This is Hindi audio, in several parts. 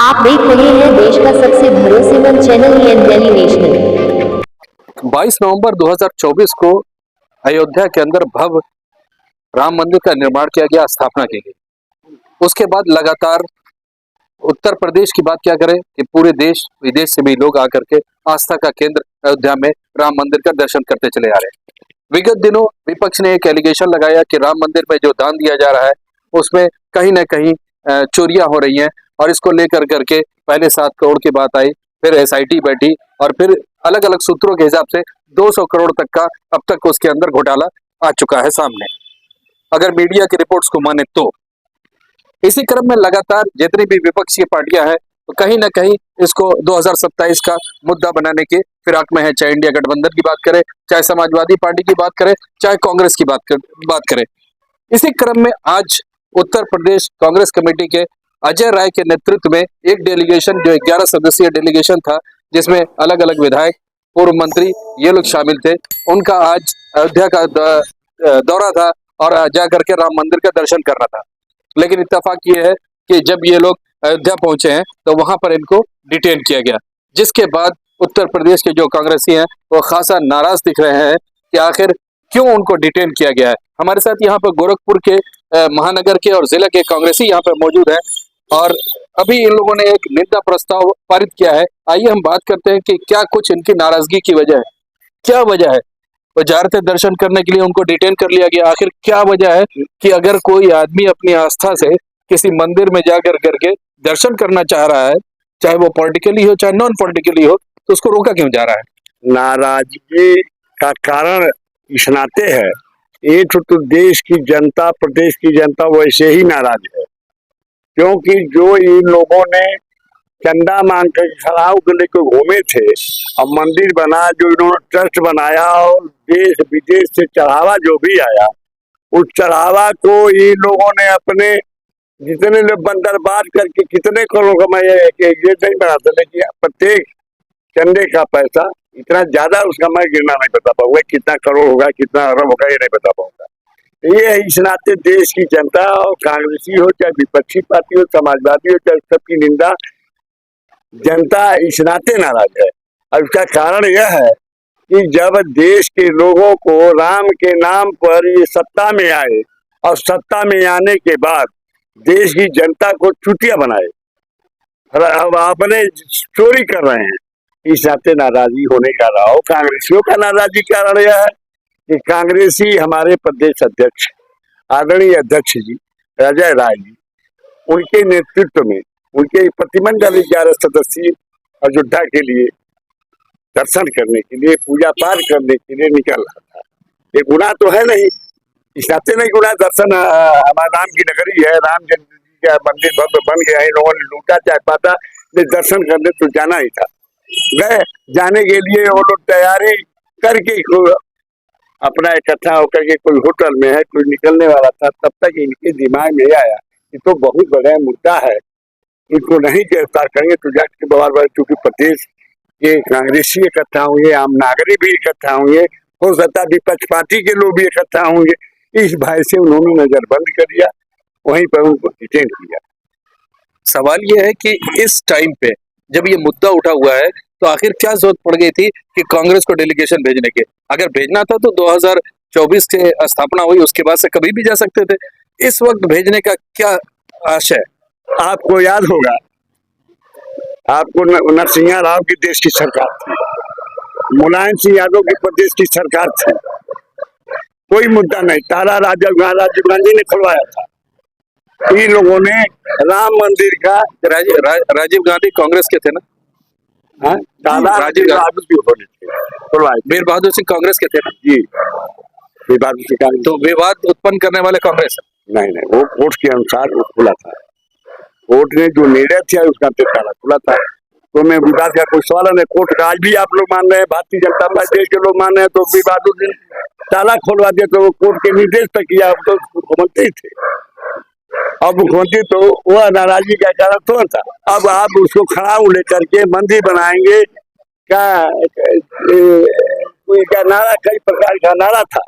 आप देख रहे हैं देश का सबसे भरोसेमंद चैनल दिल्ली नेशनल। 22 नवंबर 2024 को अयोध्या के अंदर भव्य राम मंदिर का निर्माण किया गया, स्थापना की गई। उसके बाद लगातार उत्तर प्रदेश की बात क्या करें कि पूरे देश विदेश से भी लोग आकर के आस्था का केंद्र अयोध्या में राम मंदिर का दर्शन करते चले आ रहे हैं। विगत दिनों विपक्ष ने एक एलिगेशन लगाया कि राम मंदिर में जो दान दिया जा रहा है उसमें कहीं ना कहीं चोरियां हो रही हैं, और इसको लेकर करके पहले 7 करोड़ की बात आई, फिर एसआईटी बैठी और फिर अलग अलग सूत्रों के हिसाब से 200 करोड़ तक का अब तक उसके अंदर घोटाला आ चुका है सामने, अगर मीडिया की रिपोर्ट्स को माने तो। इसी क्रम में लगातार जितनी भी विपक्ष की पार्टियां हैं तो कहीं ना कहीं इसको 2027 का मुद्दा बनाने के फिराक में है, चाहे इंडिया गठबंधन की बात करें, चाहे समाजवादी पार्टी की बात करें, चाहे कांग्रेस की बात करें। इसी क्रम में आज उत्तर प्रदेश कांग्रेस कमेटी के अजय राय के नेतृत्व में एक डेलीगेशन, जो 11 सदस्यीय डेलीगेशन था, जिसमें अलग अलग विधायक, पूर्व मंत्री, ये लोग शामिल थे, उनका आज अयोध्या का दौरा था और जा करके राम मंदिर का दर्शन करना था। लेकिन इत्तेफाक ये है कि जब ये लोग अयोध्या पहुंचे हैं तो वहां पर इनको डिटेन किया गया, जिसके बाद उत्तर प्रदेश के जो कांग्रेसी हैं वो खासा नाराज दिख रहे हैं कि आखिर क्यों उनको डिटेन किया गया है। हमारे साथ यहाँ पर गोरखपुर के महानगर के और जिला के कांग्रेसी यहाँ पर मौजूद हैं और अभी इन लोगों ने एक निंदा प्रस्ताव पारित किया है। आइए हम बात करते हैं कि क्या कुछ इनकी नाराजगी की वजह है, क्या वजह है। वो जा रहे थे दर्शन करने के लिए, उनको डिटेन कर लिया गया, आखिर क्या वजह है कि अगर कोई आदमी अपनी आस्था से किसी मंदिर में जाकर करके दर्शन करना चाह रहा है, चाहे वो पॉलिटिकली हो चाहे नॉन पॉलिटिकली हो, तो उसको रोका क्यों जा रहा है। नाराजगी का कारण इस नाते है, एक तो देश की जनता, प्रदेश की जनता वैसे ही नाराज है, क्योंकि जो इन लोगों ने चंदा मांग कर खड़ाऊ को लेकर घूमे थे और मंदिर बना, जो इन्होंने ट्रस्ट बनाया और देश विदेश से चढ़ावा जो भी आया, उस चढ़ावा को इन लोगों ने अपने जितने लोग बंदरबार करके कितने करोड़ कमाए, ये नहीं बनाते, लेकिन प्रत्येक चंदे का पैसा इतना ज्यादा उसका मैं गिरना नहीं बता पाऊंगा, कितना करोड़ होगा, कितना अरब होगा, ये नहीं बता पाऊंगा। ये इस नाते देश की जनता, और कांग्रेसी हो चाहे विपक्षी पार्टी हो, समाजवादी हो, चाहे सबकी निंदा जनता इस नाते नाराज है। और इसका कारण यह है कि जब देश के लोगों को राम के नाम पर ये सत्ता में आए और सत्ता में आने के बाद देश की जनता को चुटिया बनाए, अब आपने चोरी कर रहे हैं, इस नाते नाराजगी होने का रहा हो। कांग्रेसियों का नाराजगी कारण यह है कि कांग्रेसी हमारे प्रदेश अध्यक्ष आदरणीय अध्यक्ष जी अजय राय जी, उनके नेतृत्व में उनके प्रतिमंडल 11 सदस्यीय अयोध्या के लिए दर्शन करने के लिए, पूजा पाठ करने के लिए निकल रहा था। ये गुनाह तो है नहीं, इस नाते नहीं गुनाह। दर्शन हमारे राम की नगरी है, राम जी का मंदिर भव्य बन गया है, इन लोगों ने लूटा चाहे पाता, दर्शन करने तो जाना ही था। गए, जाने के लिए वो लोग तैयारी करके अपना इकट्ठा होकर के कोई होटल में है, कोई निकलने वाला था, तब तक इनके दिमाग में आया ये तो बहुत बड़ा मुद्दा है, इनको नहीं गिरफ्तार करेंगे तो जाके बार, क्योंकि प्रदेश के कांग्रेसी इकट्ठा होंगे, आम नागरिक भी इकट्ठा होंगे, हो सकता है विपक्ष पार्टी के लोग भी इकट्ठा होंगे। इस भय से उन्होंने नजर बंद कर दिया, वहीं पर उनको डिटेन किया। सवाल यह है कि इस टाइम पे जब ये मुद्दा उठा हुआ है तो आखिर क्या जरूरत पड़ गई थी कि कांग्रेस को डेलीगेशन भेजने के। अगर भेजना था तो 2024 के स्थापना हुई उसके बाद से कभी भी जा सकते थे, इस वक्त भेजने का क्या आशय। आपको याद होगा, आपको नरसिंह राव की देश की सरकार थी, मुलायम सिंह यादव की प्रदेश की सरकार थी, कोई मुद्दा नहीं, ताला राजीव गांधी ने खुलवाया था। इन लोगों ने राम मंदिर का, राजीव गांधी कांग्रेस के थे ना, हाँ, ताला राजीव गांधी वीर बहादुर सिंह कांग्रेस के थे ना जी, वीर बहादुर सिंह। तो विवाद उत्पन्न करने वाले कांग्रेस नहीं, वो कोर्ट के अनुसार वो खुला था, कोर्ट ने जो निर्णय किया उसका ताला खुला था, तो मैं विवाद का कोई सवाल नहीं। कोर्ट का आज भी आप लोग मान रहे हैं, भारतीय जनता पार्टी देश के लोग मान रहे हैं, तो वीर बहादुर सिंह ताला खोलवा दिया तो वो कोर्ट के निर्देश तक किया, अब तो मुख्यमंत्री थे, अब मुख्यमंत्री तो वह नाराजगी का कारण तो था। अब आप उसको खड़ा लेकर के मंदिर बनाएंगे क्या नारा, कई प्रकार का नारा था।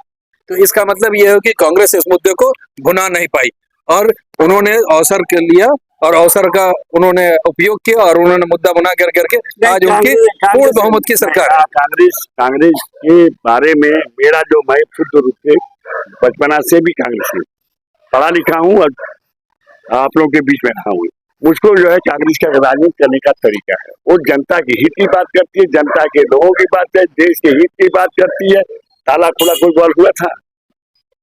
तो इसका मतलब यह है कि कांग्रेस इस मुद्दे को भुना नहीं पाई, और उन्होंने अवसर के लिया और अवसर का उन्होंने उपयोग किया और उन्होंने मुद्दा बना करके आज उनकी पूर्ण बहुमत की सरकार है। कांग्रेस के बारे में मेरा जो, मैं शुद्ध रूप से बचपना से भी कांग्रेस में पढ़ा लिखा हूँ और आप लोगों के बीच में रहा हूँ। मुझको जो है कांग्रेस का राजनीति करने का तरीका है, वो जनता की हित की बात करती है, जनता के लोगों की बात है, देश के हित की बात करती है। ताला खुला कोई बवाल हुआ था?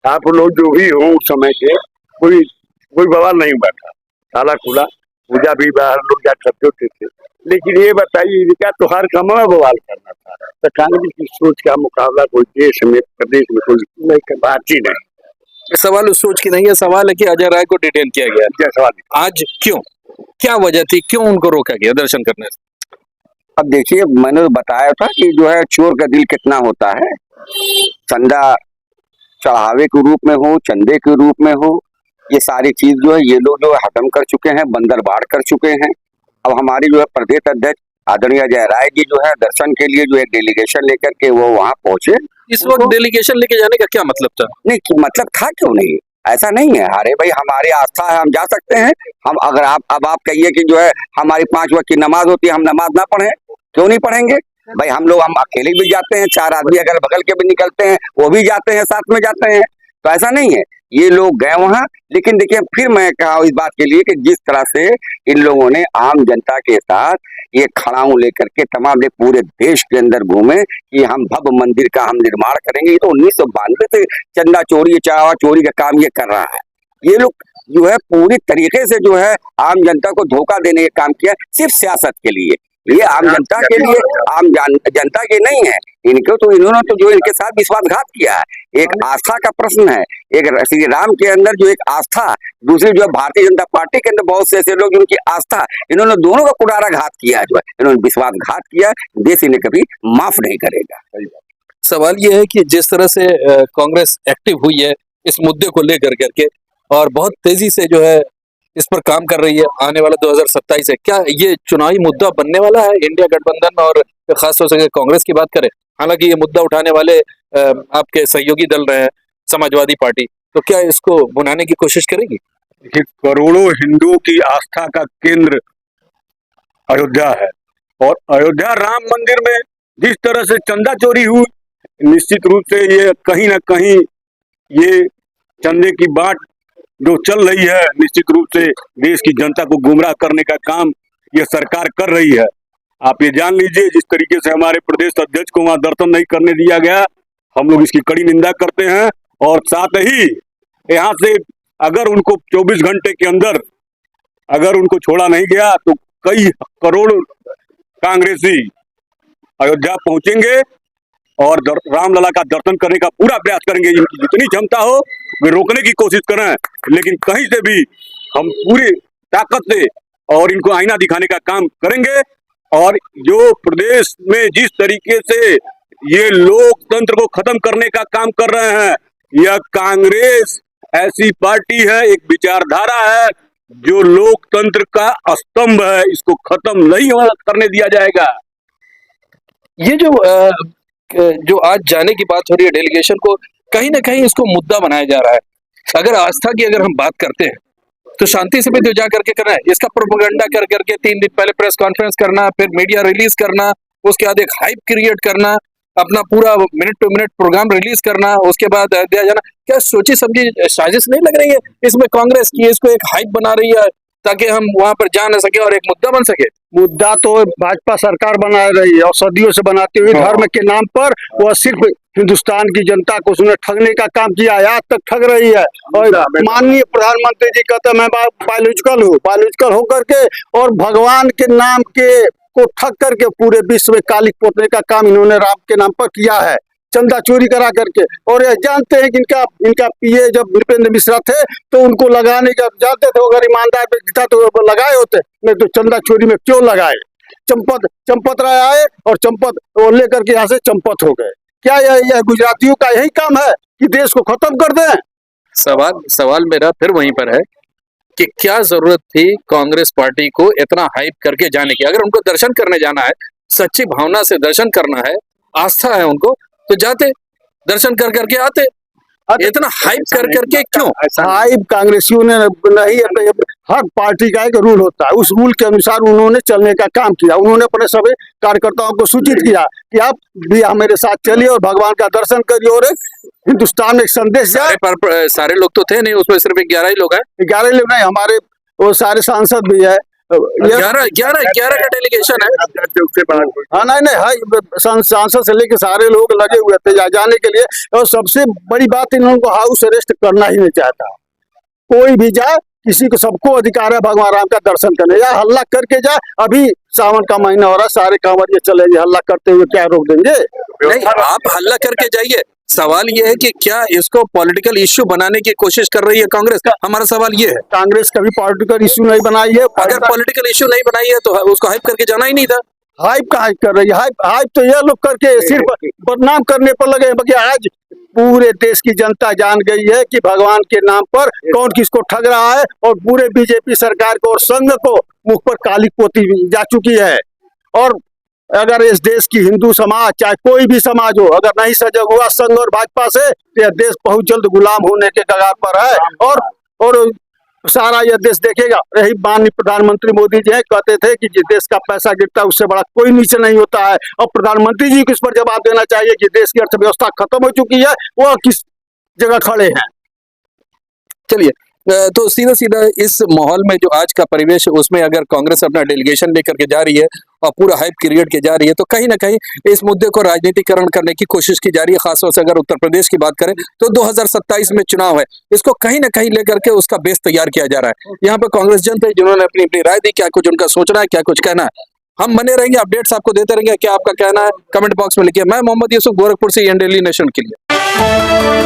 आप लोग जो भी हो उस समय के, कोई बवाल नहीं हुआ था। ताला खुला, पूजा भी बाहर लोग जा करते होते थे। लेकिन ये बताइए, इनका तो हर काम में बवाल करना था। तो कांग्रेस की सोच का मुकाबला कोई देश में, प्रदेश में कोई बात ही नहीं। सवाल उस सोच की नहीं है, सवाल है कि अजय राय को डिटेन किया गया। क्या सवाल? आज क्यों, क्या वजह थी, क्यों उनको रोका गया दर्शन करने से? अब देखिए, मैंने तो बताया था कि जो है चोर का दिल कितना होता है। चंदा चढ़ावे के रूप में हो, चंदे के रूप में हो, ये सारी चीज जो है ये लोग जो है खत्म कर चुके हैं, बंदर बाढ़ कर चुके हैं। अब हमारी जो है प्रदेश अध्यक्ष आदरणीय अजय राय जी जो है दर्शन के लिए जो है डेलीगेशन लेकर के वो वहाँ पहुंचे। इस वक्त डेलीगेशन लेके जाने का क्या मतलब था? नहीं, मतलब था क्यों नहीं, ऐसा नहीं है। अरे भाई, हमारी आस्था है, हम जा सकते हैं। हम अगर आप कहिए कि जो है हमारी 5 वक्त की नमाज होती है, हम नमाज ना पढ़े, क्यों नहीं पढ़ेंगे भाई? हम अकेले भी जाते हैं, 4 आदमी अगल बगल के भी निकलते हैं, वो भी जाते हैं, साथ में जाते हैं। तो ऐसा नहीं है, ये लोग गए वहां। लेकिन देखिए, फिर मैं कहा इस बात के लिए कि जिस तरह से इन लोगों ने आम जनता के साथ ये खड़ाऊ लेकर के तमाम पूरे देश के अंदर घूमे कि हम भव्य मंदिर का हम निर्माण करेंगे। ये तो 1992 से चंदा चोरी, चावा चोरी का काम ये कर रहा है। ये लोग जो है पूरी तरीके से जो है आम जनता को धोखा देने का काम किया, सिर्फ सियासत के लिए। ये आम जनता के लिए, जनता के नहीं है। इनको तो, इन्होंने तो जो इनके साथ विश्वासघात किया है। एक आस्था का प्रश्न है, एक श्री राम के अंदर जो एक आस्था, दूसरी जो है भारतीय जनता पार्टी के अंदर बहुत से ऐसे लोग जिनकी आस्था, इन्होंने दोनों का कुड़ारा घात किया है, जो है इन्होंने विश्वासघात किया। देश इन्हें कभी माफ नहीं करेगा। सवाल ये है कि जिस तरह से कांग्रेस एक्टिव हुई है इस मुद्दे को लेकर करके और बहुत तेजी से जो है इस पर काम कर रही है, आने वाला 2027 है, क्या ये चुनावी मुद्दा बनने वाला है इंडिया गठबंधन में? और खासतौर से कांग्रेस की बात करें, हालांकि ये मुद्दा उठाने वाले आपके सहयोगी दल रहे हैं समाजवादी पार्टी, तो क्या इसको बुनाने की कोशिश करेगी? करोड़ों हिंदुओं की आस्था का केंद्र अयोध्या है, और अयोध्या राम मंदिर में जिस तरह से चंदा चोरी हुई, निश्चित रूप से ये कहीं ना कहीं ये चंदे की बात जो चल रही है, निश्चित रूप से देश की जनता को गुमराह करने का काम ये सरकार कर रही है। आप ये जान लीजिए, जिस तरीके से हमारे प्रदेश अध्यक्ष को वहां दर्शन नहीं करने दिया गया, हम लोग इसकी कड़ी निंदा करते हैं। और साथ ही यहाँ से अगर उनको 24 घंटे के अंदर अगर उनको छोड़ा नहीं गया तो कई करोड़ कांग्रेसी अयोध्या पहुंचेंगे और रामलला का दर्शन करने का पूरा प्रयास करेंगे। इनकी जितनी क्षमता हो वे रोकने की कोशिश करें, लेकिन कहीं से भी हम पूरी ताकत से और इनको आईना दिखाने का काम करेंगे। और जो प्रदेश में जिस तरीके से ये लोकतंत्र को खत्म करने का काम कर रहे हैं, यह कांग्रेस ऐसी पार्टी है, एक विचारधारा है जो लोकतंत्र का स्तंभ है, इसको खत्म नहीं करने दिया जाएगा। ये जो आज जाने की बात हो रही है डेलीगेशन को, कहीं ना कहीं इसको मुद्दा बनाया जा रहा है। अगर आस्था की अगर हम बात करते हैं तो शांति से भी तो जा करके करना है, इसका प्रोपेगेंडा कर करके 3 दिन पहले प्रेस कॉन्फ्रेंस करना, फिर मीडिया रिलीज करना, उसके बाद एक हाइप क्रिएट करना, अपना पूरा minute to minute programme release करना, उसके बाद अयोध्या जाना, क्या सोची समझी साजिश नहीं लग रही है इसमें कांग्रेस की? इसको एक हाइप बना रही है ताकि हम वहां पर जा न सके और एक मुद्दा बन सके। मुद्दा तो भाजपा सरकार बना रही है और सदियों से बनाती हुई धर्म के नाम पर वह सिर्फ हिंदुस्तान की जनता को उसने ठगने का काम किया है, आज तक ठग रही है। और माननीय प्रधानमंत्री जी कहते हैं मैं बायोलॉजिकल हूँ, बायोलॉजिकल होकर के और भगवान के नाम के को ठग करके पूरे विश्व में काली पोतने का काम इन्होंने राम के नाम पर किया है, चंदा चोरी करा करके। और ये जानते हैं कि इनका पीए जब नृपेंद्र मिश्रा थे तो उनको लगाने का जानते थे, अगर ईमानदार व्यक्ति था तो लगाए होते, नहीं तो चंदा चोरी में क्यों लगाए? चंपत राय आए और चंपत वो लेकर के यहाँ से चंपत हो गए। क्या यह गुजरातियों का यही काम है कि देश को खत्म कर दें? सवाल मेरा फिर वहीं पर है कि क्या जरूरत थी कांग्रेस पार्टी को इतना हाइप करके जाने की? अगर उनको दर्शन करने जाना है, सच्ची भावना से दर्शन करना है, आस्था है उनको, तो जाते, दर्शन कर करके आते। इतना हाइप कर करके क्यों? हाइप कांग्रेसियों ने नहीं, हर पार्टी का एक रूल होता है, उस रूल के अनुसार उन्होंने चलने का काम किया। उन्होंने अपने सभी कार्यकर्ताओं को सूचित किया कि आप भी हमारे साथ चलिए और भगवान का दर्शन करिए और एक हिंदुस्तान में एक संदेश जाए। सारे लोग तो थे नहीं, उसमें सिर्फ 11 ही लोग हैं। 11 लोग नहीं, हमारे वो सारे सांसद भी है। 11 का डेलीगेशन है। हाँ नहीं, सांसद से लेके सारे लोग लगे हुए थे जाने के लिए। और सबसे बड़ी बात, इन लोगों को हाउस अरेस्ट करना ही नहीं चाहता। कोई भी जाए, किसी को, सबको अधिकार है भगवान राम का दर्शन करने, या हल्ला करके जाए। अभी सावन का महीना हो रहा है, सारे कांवरिये चलेंगे, हल्ला करते हुए क्या रोक देंगे? नहीं, आप हल्ला करके जाइए। सवाल ये है कि क्या इसको पॉलिटिकल इश्यू बनाने की कोशिश कर रही है कांग्रेस? हमारा सवाल ये है। कांग्रेस कभी पॉलिटिकल इश्यू नहीं बनाई है। अगर पॉलिटिकल इश्यू नहीं बनाई है तो उसको हाइप करके जाना ही नहीं था। हाइप का हाइप कर रही है। हाइप तो यह लोग करके सिर्फ बदनाम करने पर लगे हैं। बाकी आज पूरे देश की जनता जान गई है कि भगवान के नाम पर कौन किसको ठग रहा है, और पूरे बीजेपी सरकार को और संघ को मुख पर काली पोती जा चुकी है। और अगर इस देश की हिंदू समाज, चाहे कोई भी समाज हो, अगर नहीं सजग हुआ संघ और भाजपा से, तो यह देश बहुत जल्द गुलाम होने के कगार पर है। और सारा यह देश देखेगा। यही माननीय प्रधानमंत्री मोदी जी कहते थे कि जिस देश का पैसा गिरता है उससे बड़ा कोई नीचे नहीं होता है। और प्रधानमंत्री जी को इस पर जवाब देना चाहिए कि देश की अर्थव्यवस्था खत्म हो चुकी है, वो किस जगह खड़े हैं। चलिए, तो सीधा सीधा इस माहौल में जो आज का परिवेश है, उसमें अगर कांग्रेस अपना डेलीगेशन लेकर के जा रही है और पूरा हाइप क्रिएट के जा रही है, तो कहीं ना कहीं इस मुद्दे को राजनीतिकरण करने की कोशिश की जा रही है। खासतौर से अगर उत्तर प्रदेश की बात करें तो 2027 में चुनाव है, इसको कहीं ना कहीं लेकर के उसका बेस तैयार किया जा रहा है। यहाँ पे कांग्रेस जनता जिन्होंने अपनी अपनी राय दी, क्या कुछ उनका सोचना है, क्या कुछ कहना है, हम बने रहेंगे, अपडेट्स आपको देते रहेंगे। क्या आपका कहना है कमेंट बॉक्स में लिखिए। मैं मोहम्मद यूसुफ, गोरखपुर से, इंडियन डेली नेशन के लिए।